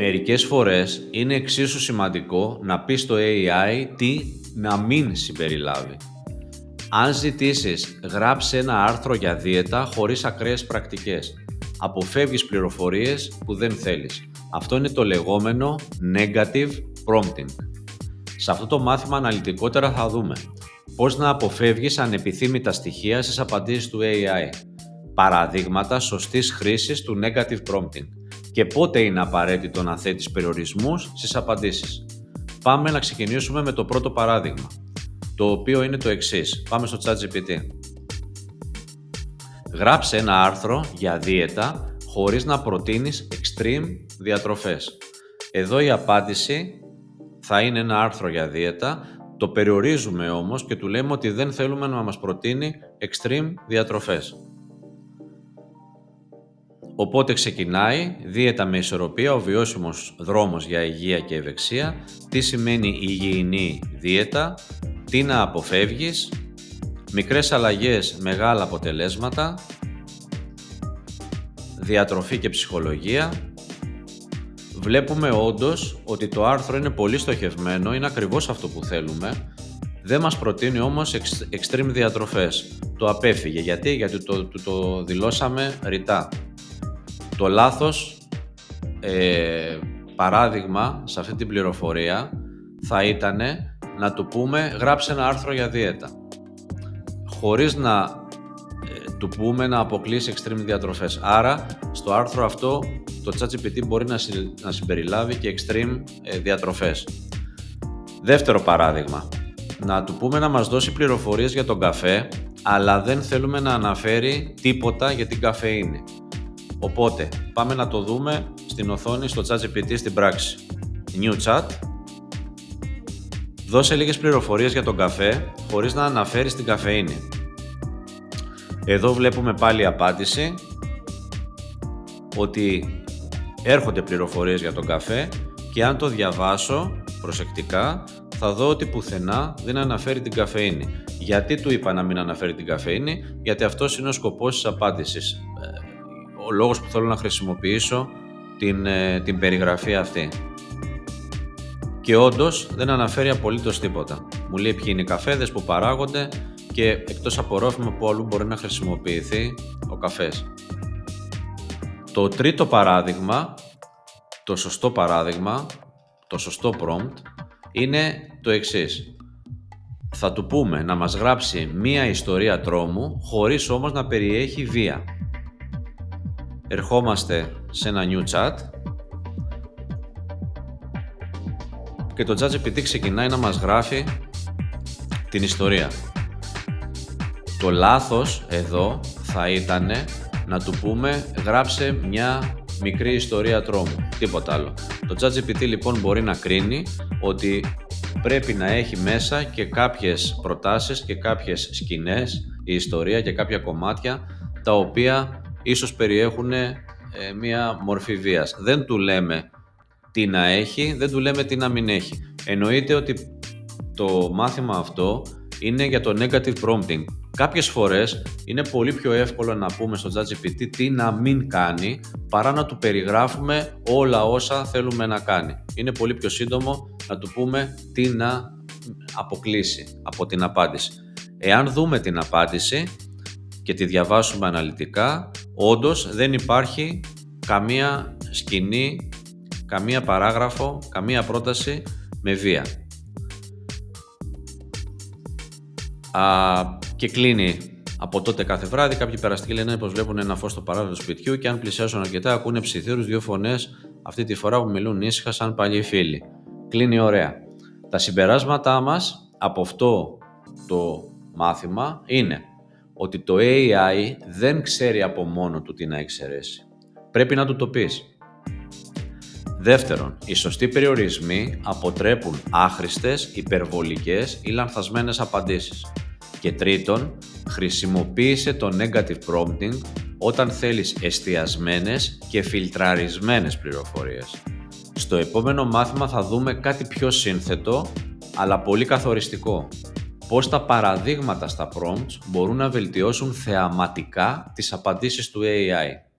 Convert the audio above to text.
Μερικές φορές είναι εξίσου σημαντικό να πεις στο AI τι να μην συμπεριλάβει. Αν ζητήσεις γράψε ένα άρθρο για δίαιτα χωρίς ακραίες πρακτικές, αποφεύγεις πληροφορίες που δεν θέλεις. Αυτό είναι το λεγόμενο negative prompting. Σε αυτό το μάθημα αναλυτικότερα θα δούμε πώς να αποφεύγεις ανεπιθύμητα στοιχεία στις απαντήσεις του AI, παραδείγματα σωστής χρήσης του negative prompting και πότε είναι απαραίτητο να θέτεις περιορισμούς στις απαντήσεις. Πάμε να ξεκινήσουμε με το πρώτο παράδειγμα, το οποίο είναι το εξής. Πάμε στο ChatGPT. Γράψε ένα άρθρο για δίαιτα χωρίς να προτείνεις extreme διατροφές. Εδώ η απάντηση θα είναι ένα άρθρο για δίαιτα, το περιορίζουμε όμως και του λέμε ότι δεν θέλουμε να μας προτείνει extreme διατροφές. Οπότε ξεκινάει δίαιτα με ισορροπία, ο βιώσιμος δρόμος για υγεία και ευεξία, τι σημαίνει υγιεινή δίαιτα, τι να αποφεύγεις, μικρές αλλαγές, μεγάλα αποτελέσματα, διατροφή και ψυχολογία. Βλέπουμε όντως ότι το άρθρο είναι πολύ στοχευμένο, είναι ακριβώς αυτό που θέλουμε. Δεν μας προτείνει όμως extreme διατροφές. Το απέφυγε. Γιατί το δηλώσαμε ρητά. Το λάθος παράδειγμα σε αυτή την πληροφορία θα ήταν να του πούμε γράψε ένα άρθρο για δίαιτα, χωρίς να του πούμε να αποκλείσει extreme διατροφές. Άρα στο άρθρο αυτό το ChatGPT μπορεί να συμπεριλάβει και extreme διατροφές. Δεύτερο παράδειγμα, να του πούμε να μας δώσει πληροφορίες για τον καφέ, αλλά δεν θέλουμε να αναφέρει τίποτα για την καφεΐνη. Οπότε πάμε να το δούμε στην οθόνη στο ChatGPT στην πράξη. New chat. Δώσε λίγες πληροφορίες για τον καφέ χωρίς να αναφέρεις την καφεΐνη. Εδώ βλέπουμε πάλι η απάντηση ότι έρχονται πληροφορίες για τον καφέ και αν το διαβάσω προσεκτικά θα δω ότι πουθενά δεν αναφέρει την καφεΐνη. Γιατί του είπα να μην αναφέρει την καφεΐνη? Γιατί αυτός είναι ο σκοπός της απάντησης. Ο λόγος που θέλω να χρησιμοποιήσω την περιγραφή αυτή. Και όντως δεν αναφέρει απολύτως τίποτα. Μου λέει ποιοι είναι οι καφέδες που παράγονται και εκτός από ρόφημα που αλλού μπορεί να χρησιμοποιηθεί ο καφές. Το τρίτο παράδειγμα, το σωστό prompt, είναι το εξής. Θα του πούμε να μας γράψει μία ιστορία τρόμου χωρίς όμως να περιέχει βία. Ερχόμαστε σε ένα new chat και το ChatGPT ξεκινάει να μας γράφει την ιστορία. Το λάθος εδώ θα ήταν να του πούμε γράψε μια μικρή ιστορία τρόμου, τίποτα άλλο. Το ChatGPT λοιπόν μπορεί να κρίνει ότι πρέπει να έχει μέσα και κάποιες προτάσεις και κάποιες σκηνές, η ιστορία και κάποια κομμάτια τα οποία ίσως περιέχουν μία μορφή βίας. Δεν του λέμε τι να έχει, δεν του λέμε τι να μην έχει. Εννοείται ότι το μάθημα αυτό είναι για το negative prompting. Κάποιες φορές είναι πολύ πιο εύκολο να πούμε στο ChatGPT τι να μην κάνει παρά να του περιγράφουμε όλα όσα θέλουμε να κάνει. Είναι πολύ πιο σύντομο να του πούμε τι να αποκλείσει από την απάντηση. Εάν δούμε την απάντηση και τη διαβάσουμε αναλυτικά, όντως δεν υπάρχει καμία σκηνή, καμία παράγραφο, καμία πρόταση με βία. Και κλείνει από τότε κάθε βράδυ. Κάποιοι περαστικοί λένε πως βλέπουν ένα φως στο παράθυρο του σπιτιού και αν πλησιάσουν αρκετά ακούνε ψιθύρους, δύο φωνές, αυτή τη φορά που μιλούν ήσυχα σαν παλιοί φίλοι. Κλείνει ωραία. Τα συμπεράσματά μας από αυτό το μάθημα είναι ότι το AI δεν ξέρει από μόνο του τι να εξαιρέσει. Πρέπει να του το πεις. Δεύτερον, οι σωστοί περιορισμοί αποτρέπουν άχρηστες, υπερβολικές ή λανθασμένες απαντήσεις. Και τρίτον, χρησιμοποίησε το negative prompting όταν θέλεις εστιασμένες και φιλτραρισμένες πληροφορίες. Στο επόμενο μάθημα θα δούμε κάτι πιο σύνθετο, αλλά πολύ καθοριστικό. Πώς τα παραδείγματα στα prompts μπορούν να βελτιώσουν θεαματικά τις απαντήσεις του AI.